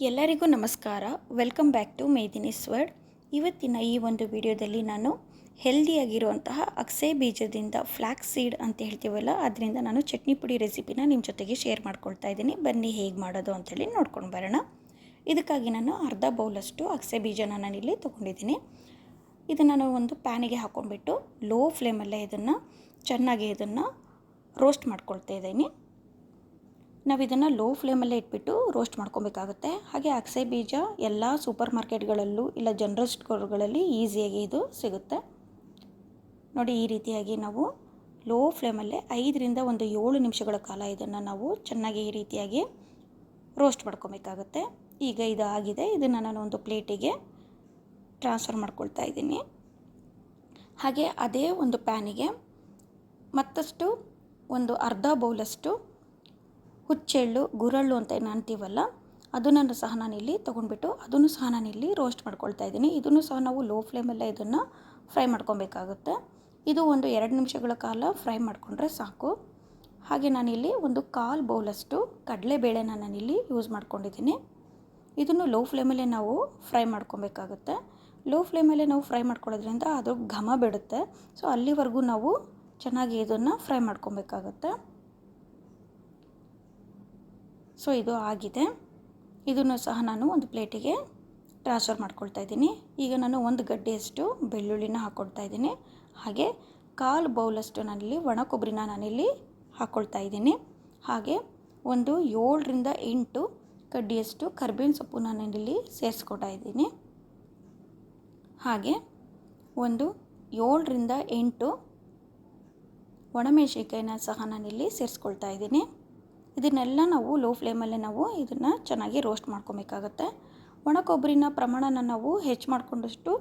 ಎಲ್ಲರಿಗೂ ನಮಸ್ಕಾರ. Welcome back to Medini's world. ಇವತ್ತಿನ ಈ ಒಂದು ವಿಡಿಯೋದಲ್ಲಿ ನಾನು ಹೆಲ್ದಿಯಾಗಿರುವಂತಹ ಅಗಸೆ ಬೀಜದಿಂದ ಫ್ಲ್ಯಾಕ್ಸ್ ಸೀಡ್ ಅಂತ ಹೇಳ್ತೀವಲ್ಲ, ಅದರಿಂದ ನಾನು ಚಟ್ನಿ ಪುಡಿ ರೆಸಿಪಿನ ನಿಮ್ಮ ಜೊತೆಗೆ ಶೇರ್ ಮಾಡ್ಕೊಳ್ತಾ ಇದ್ದೀನಿ. ಬನ್ನಿ ಹೇಗೆ ಮಾಡೋದು ಅಂತೇಳಿ ನೋಡ್ಕೊಂಡು ಬರೋಣ. ಇದಕ್ಕಾಗಿ ನಾನು ಅರ್ಧ ಬೌಲಷ್ಟು ಅಗಸೆ ಬೀಜನ ನಾನಿಲ್ಲಿ ತೊಗೊಂಡಿದ್ದೀನಿ. ಇದನ್ನು ನಾನು ಒಂದು ಪ್ಯಾನಿಗೆ ಹಾಕ್ಕೊಂಡ್ಬಿಟ್ಟು ಲೋ ಫ್ಲೇಮಲ್ಲೇ ಚೆನ್ನಾಗಿ ರೋಸ್ಟ್ ಮಾಡ್ಕೊಳ್ತಾ ಇದ್ದೀನಿ. ನಾವು ಇದನ್ನು ಲೋ ಫ್ಲೇಮಲ್ಲೇ ಇಟ್ಬಿಟ್ಟು ರೋಸ್ಟ್ ಮಾಡ್ಕೊಬೇಕಾಗುತ್ತೆ. ಹಾಗೆ ಅಗಸೆ ಬೀಜ ಎಲ್ಲ ಸೂಪರ್ ಮಾರ್ಕೆಟ್ಗಳಲ್ಲೂ ಇಲ್ಲ ಜನರಲ್ ಸ್ಟೋರ್ಗಳಲ್ಲಿ ಈಸಿಯಾಗಿ ಇದು ಸಿಗುತ್ತೆ. ನೋಡಿ, ಈ ರೀತಿಯಾಗಿ ನಾವು ಲೋ ಫ್ಲೇಮಲ್ಲೇ 5ರಿಂದ 7 ನಿಮಿಷಗಳ ಕಾಲ ಇದನ್ನು ನಾವು ಚೆನ್ನಾಗಿ ಈ ರೀತಿಯಾಗಿ ರೋಸ್ಟ್ ಮಾಡ್ಕೊಬೇಕಾಗುತ್ತೆ. ಈಗ ಇದು ಆಗಿದೆ. ಇದನ್ನು ನಾನು ಒಂದು ಪ್ಲೇಟಿಗೆ ಟ್ರಾನ್ಸ್ಫರ್ ಮಾಡ್ಕೊಳ್ತಾ ಇದ್ದೀನಿ. ಹಾಗೆ ಅದೇ ಒಂದು ಪ್ಯಾನಿಗೆ ಮತ್ತಷ್ಟು ಒಂದು ಅರ್ಧ ಬೌಲಷ್ಟು ಹುಚ್ಚೆಳ್ಳು, ಗುರಳ್ಳು ಅಂತ ಏನು ಅಂತೀವಲ್ಲ, ಅದನ್ನು ಸಹ ನಾನಿಲ್ಲಿ ತೊಗೊಂಡ್ಬಿಟ್ಟು ಅದನ್ನು ಸಹ ನಾನಿಲ್ಲಿ ರೋಸ್ಟ್ ಮಾಡ್ಕೊಳ್ತಾ ಇದ್ದೀನಿ. ಇದನ್ನು ಸಹ ನಾವು ಲೋ ಫ್ಲೇಮಲ್ಲೇ ಇದನ್ನು ಫ್ರೈ ಮಾಡ್ಕೊಬೇಕಾಗುತ್ತೆ. ಇದು ಒಂದು 2 ನಿಮಿಷಗಳ ಕಾಲ ಫ್ರೈ ಮಾಡಿಕೊಂಡ್ರೆ ಸಾಕು. ಹಾಗೆ ನಾನಿಲ್ಲಿ ಒಂದು 1/4 ಬೌಲಷ್ಟು ಕಡಲೆಬೇಳೆನ ನಾನಿಲ್ಲಿ ಯೂಸ್ ಮಾಡ್ಕೊಂಡಿದ್ದೀನಿ. ಇದನ್ನು ಲೋ ಫ್ಲೇಮಲ್ಲೇ ನಾವು ಫ್ರೈ ಮಾಡ್ಕೊಬೇಕಾಗುತ್ತೆ. ಲೋ ಫ್ಲೇಮಲ್ಲೇ ನಾವು ಫ್ರೈ ಮಾಡ್ಕೊಳ್ಳೋದ್ರಿಂದ ಅದು ಘಮ ಬಿಡುತ್ತೆ. ಸೊ ಅಲ್ಲಿವರೆಗೂ ನಾವು ಚೆನ್ನಾಗಿ ಇದನ್ನು ಫ್ರೈ ಮಾಡ್ಕೊಬೇಕಾಗುತ್ತೆ. ಸೊ ಇದು ಆಗಿದೆ. ಇದನ್ನು ಸಹ ನಾನು ಒಂದು ಪ್ಲೇಟಿಗೆ ಟ್ರಾನ್ಸ್ಫರ್ ಮಾಡ್ಕೊಳ್ತಾ ಇದ್ದೀನಿ. ಈಗ ನಾನು ಒಂದು ಗಡ್ಡೆಯಷ್ಟು ಬೆಳ್ಳುಳ್ಳಿನ ಹಾಕ್ಕೊಳ್ತಾ ಇದ್ದೀನಿ. ಹಾಗೆ 1/4 ಬೌಲಷ್ಟು ನಾನಿಲ್ಲಿ ಒಣ ಕೊಬ್ಬರಿನ ನಾನಿಲ್ಲಿ ಹಾಕ್ಕೊಳ್ತಾ ಇದ್ದೀನಿ. ಹಾಗೆ ಒಂದು 7ರಿಂದ 8 ಕಡ್ಡಿಯಷ್ಟು ಕರಿಬೇವಿನ ಸೊಪ್ಪು ನಾನಿಲ್ಲಿ ಸೇರಿಸ್ಕೊಳ್ತಾ ಇದ್ದೀನಿ. ಹಾಗೆ ಒಂದು 7ರಿಂದ 8 ಒಣಮೆಣಸಿನಕಾಯಿನ ಸಹ ನಾನಿಲ್ಲಿ ಸೇರಿಸ್ಕೊಳ್ತಾ ಇದ್ದೀನಿ. ಇದನ್ನೆಲ್ಲ ನಾವು ಲೋ ಫ್ಲೇಮಲ್ಲೇ ನಾವು ಇದನ್ನು ಚೆನ್ನಾಗಿ ರೋಸ್ಟ್ ಮಾಡ್ಕೊಬೇಕಾಗುತ್ತೆ. ಒಣ ಕೊಬ್ಬರಿನ ಪ್ರಮಾಣನ ನಾವು ಹೆಚ್ಚು ಮಾಡಿಕೊಂಡಷ್ಟು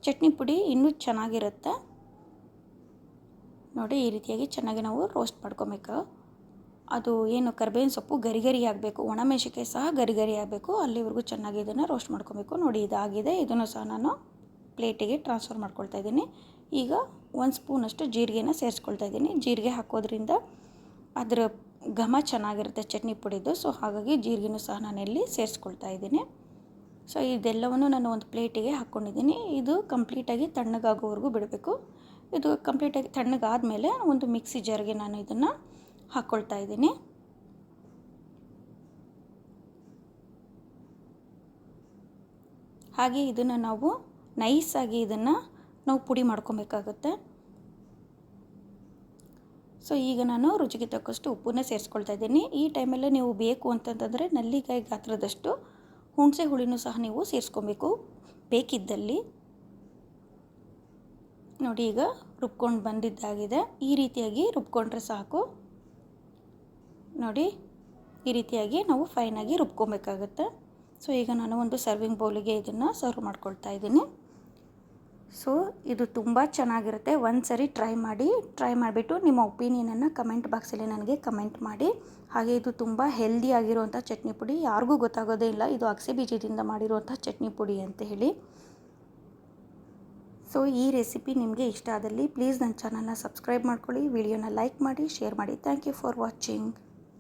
ಚಟ್ನಿ ಪುಡಿ ಇನ್ನೂ ಚೆನ್ನಾಗಿರುತ್ತೆ. ನೋಡಿ, ಈ ರೀತಿಯಾಗಿ ಚೆನ್ನಾಗಿ ನಾವು ರೋಸ್ಟ್ ಮಾಡ್ಕೊಬೇಕು. ಅದು ಏನು ಕರಿಬೇವಿನ ಸೊಪ್ಪು ಗರಿ ಗರಿ ಆಗಬೇಕು, ಒಣಮೆಣಸಿನಕಾಯಿ ಸಹ ಗರಿ ಗರಿ ಆಗಬೇಕು, ಅಲ್ಲಿವರೆಗೂ ಚೆನ್ನಾಗಿ ಇದನ್ನು ರೋಸ್ಟ್ ಮಾಡ್ಕೊಬೇಕು. ನೋಡಿ, ಇದಾಗಿದೆ. ಇದನ್ನು ಸಹ ನಾನು ಪ್ಲೇಟಿಗೆ ಟ್ರಾನ್ಸ್ಫರ್ ಮಾಡ್ಕೊಳ್ತಾ ಇದ್ದೀನಿ. ಈಗ 1 ಸ್ಪೂನಷ್ಟು ಜೀರಿಗೆನ ಸೇರಿಸ್ಕೊಳ್ತಾ ಇದ್ದೀನಿ. ಜೀರಿಗೆ ಹಾಕೋದ್ರಿಂದ ಅದರ ಘಮ ಚೆನ್ನಾಗಿರುತ್ತೆ ಚಟ್ನಿ ಪುಡಿದು. ಸೊ ಹಾಗಾಗಿ ಜೀರಿಗೆನೂ ಸಹ ನಾನಿಲ್ಲಿ ಸೇರಿಸ್ಕೊಳ್ತಾ ಇದ್ದೀನಿ. ಸೊ ಇದೆಲ್ಲವನ್ನು ನಾನು ಒಂದು ಪ್ಲೇಟಿಗೆ ಹಾಕ್ಕೊಂಡಿದ್ದೀನಿ. ಇದು ಕಂಪ್ಲೀಟಾಗಿ ತಣ್ಣಗಾಗೋವರೆಗೂ ಬಿಡಬೇಕು. ಇದು ಕಂಪ್ಲೀಟಾಗಿ ತಣ್ಣಗಾದಮೇಲೆ ಒಂದು ಮಿಕ್ಸಿ ಜಾರ್ಗೆ ನಾನು ಇದನ್ನು ಹಾಕ್ಕೊಳ್ತಾ ಇದ್ದೀನಿ. ಹಾಗೆ ಇದನ್ನು ನಾವು ನೈಸಾಗಿ ನಾವು ಪುಡಿ ಮಾಡ್ಕೊಬೇಕಾಗುತ್ತೆ. ಸೊ ಈಗ ನಾನು ರುಚಿಗೆ ತಕ್ಕಷ್ಟು ಉಪ್ಪನ್ನ ಸೇರಿಸ್ಕೊಳ್ತಾ ಇದ್ದೀನಿ. ಈ ಟೈಮಲ್ಲೇ ನೀವು ಬೇಕು ಅಂತಂತಂದರೆ ನಲ್ಲಿಕಾಯಿ ಗಾತ್ರದಷ್ಟು ಹುಣಸೆ ಹುಳಿನೂ ಸಹ ನೀವು ಸೇರಿಸ್ಕೊಬೇಕು ಬೇಕಿದ್ದಲ್ಲಿ. ನೋಡಿ, ಈಗ ರುಬ್ಕೊಂಡು ಬಂದಿದ್ದಾಗಿದೆ. ಈ ರೀತಿಯಾಗಿ ರುಬ್ಕೊಂಡ್ರೆ ಸಾಕು. ನೋಡಿ, ಈ ರೀತಿಯಾಗಿ ನಾವು ಫೈನಾಗಿ ರುಬ್ಕೊಬೇಕಾಗುತ್ತೆ. ಸೊ ಈಗ ನಾನು ಒಂದು ಸರ್ವಿಂಗ್ ಬೌಲಿಗೆ ಇದನ್ನು ಸರ್ವ್ ಮಾಡ್ಕೊಳ್ತಾ ಇದ್ದೀನಿ. ಸೊ ಇದು ತುಂಬ ಚೆನ್ನಾಗಿರುತ್ತೆ. ಒಂದು ಸರಿ ಟ್ರೈ ಮಾಡಿಬಿಟ್ಟು ನಿಮ್ಮ ಒಪಿನಿಯನನ್ನು ಕಮೆಂಟ್ ಬಾಕ್ಸಲ್ಲಿ ನನಗೆ ಕಮೆಂಟ್ ಮಾಡಿ. ಹಾಗೆ ಇದು ತುಂಬ ಹೆಲ್ದಿ ಆಗಿರುವಂಥ ಚಟ್ನಿ ಪುಡಿ. ಯಾರಿಗೂ ಗೊತ್ತಾಗೋದೇ ಇಲ್ಲ ಇದು ಅಗಸೆ ಬೀಜದಿಂದ ಮಾಡಿರುವಂಥ ಚಟ್ನಿ ಪುಡಿ ಅಂತ ಹೇಳಿ. ಸೊ ಈ ರೆಸಿಪಿ ನಿಮಗೆ ಇಷ್ಟ ಆದಲ್ಲಿ ಪ್ಲೀಸ್ ನನ್ನ ಚಾನಲ್ನ ಸಬ್ಸ್ಕ್ರೈಬ್ ಮಾಡ್ಕೊಳ್ಳಿ, ವಿಡಿಯೋನ ಲೈಕ್ ಮಾಡಿ, ಶೇರ್ ಮಾಡಿ. Thank you for watching.